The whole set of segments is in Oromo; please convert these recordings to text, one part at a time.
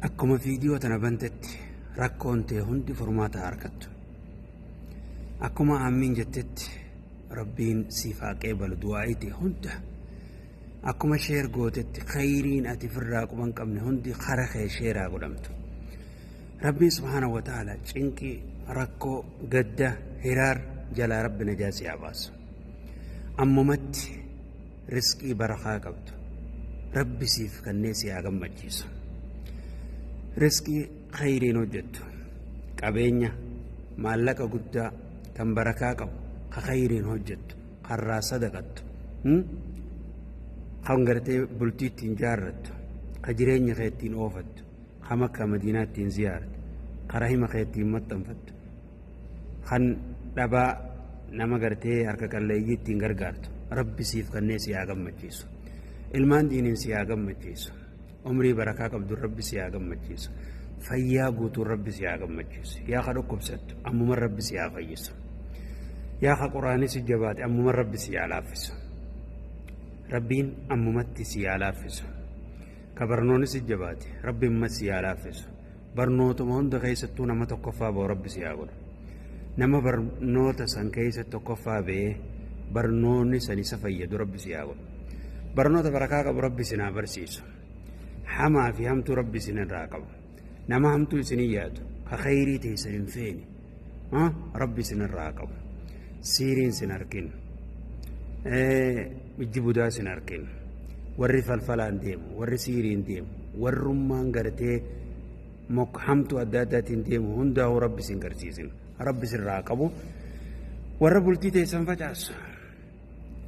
akkuma viidiyoo tana bantetti rakkoon ta'e hundi furmaata harkattu. Akkuma aamiin jettetti rabbiin siif haa qeebalu du'aa'ii ta'e hunda. Akkuma sheer gootetti khayriin ati firraa quban qabne hundi kara kee sheeraa godhamtu. Rabbiin subhaanahu wa ta'ala cinqii rakkoo gadda hiraar jalaa rabbi najaasi haa baasu. Ammumatti riskii barakaa qabdu rabbi siif kannee si haa gammachiisu. Riskii khayriin hojjettu qabeenya maallaqa guddaa tan barakaa qabu ka khayriin hojjettu karraa sadaqattu kan gartee bultii ittiin jaarrattu ka jireenya kee ittiin oofattu ka Makka Madiinaa ittiin ziyaarattu ka rahima kee ittiin maxxanfattu kan dhabaa nama gartee harka qalleeyyii ittiin gargaartu rabbi siif kannee si haa gammachiisu. Ilmaan diiniin si haa gammachiisu. Umrii barakaa qabdu rabbi si haa gammachiisu. Fayyaa guutuun rabbi si haa gammachiisu. Yaa ka dhukkubsattu ammuma rabbi si haa fayyisu. Yaa ka quraanii si jabaate ammuma rabbi si haa laaffisu. Rabbiin ammumatti si haa laaffisu. Ka barnoonni si jabaate rabbi amma si haa laaffisu. Barnootuma hunda keessattuu nama tokkoffaa ba'u rabbi si haa godhu. Nama barnoota san keessa tokkoffaa ba'ee barnoonni san isa fayyadu rabbi si haa godhu. Barnoota barakaa qabu rabbi isin haa barsiisu. Hamaa fi hamtuu rabbi isin irraa qabu. Nama hamtuu isinii yaadu ka khayrii ta'e isin hin feene rabbi isin irraa qabu. Siiriin isin arginu. Ijji budaa isin arginu. Warri falfalaan deemu, warri siiriin deemu, warrummaan gartee hamtuu adda addaatiin deemu hundaa'uu rabbi isin garsiisin. Rabbi isin irraa qabu. Warra bultii teessan facaasu.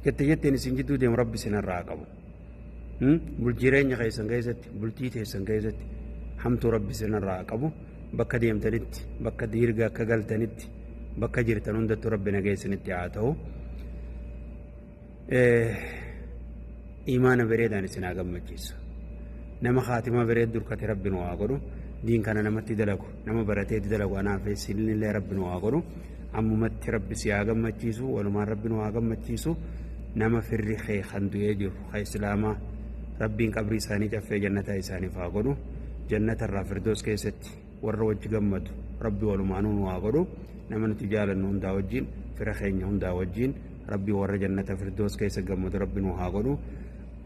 Jetteen isin jidduu deemu rabbi isin irraa qabu. Jireenya keessan keessatti bultii teessan keessatti hamtuu rabbi isin irraa qabu. Bakka deemtanitti bakka diirga akka galtanitti bakka jirtan hundattuu rabbi nageessanitti haa ta'u. Imaana bareedaan isin haa gammachiisu. Nama haatimaa bareed durkate rabbi nu haa godhu. Diin kana namatti dalagu nama baratee dalagu anaaf illee rabbi nu haa godhu. Ammumatti rabbi si haa gammachiisu walumaan rabbi nu haa gammachiisu. Nama firri kee kan du'ee jiru ka islaamaa rabbiin qabrii isaanii caffee jannataa isaaniif haa godhu. Jannata irraa firdoos keessatti warra wajji gammadu rabbi walumaanuu nu haa godhu. Nama nuti jaalannu hundaa wajjin fira keenya hundaa wajjin rabbi warra jannata firdoos keessa gammadu rabbi nu haa godhu.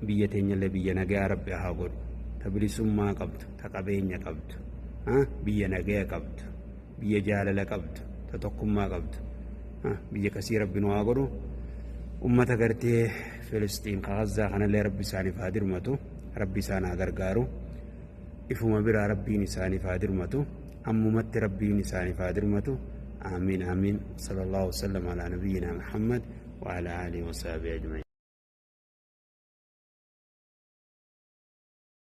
Biyya teenyallee biyya nagaa rabbi haa godhu. Ta bilisummaa qabdu ta qabeenya qabdu biyya nagaa qabdu biyya jaalala qabdu ta tokkummaa qabdu biyya kasii rabbi nu haa godhu. Ummata gartee Filistiin Gaazaa kanallee rabbi isaaniif haa dirmatu. Rabbi isaan haa gargaaru. Ifuma biraa rabbiin isaaniif haa dirmatu. Ammumatti rabbiin isaaniif haa dirmatu. آمين آمين صلى الله وسلم على نبينا محمد وعلى آله وصحبه أجمعين.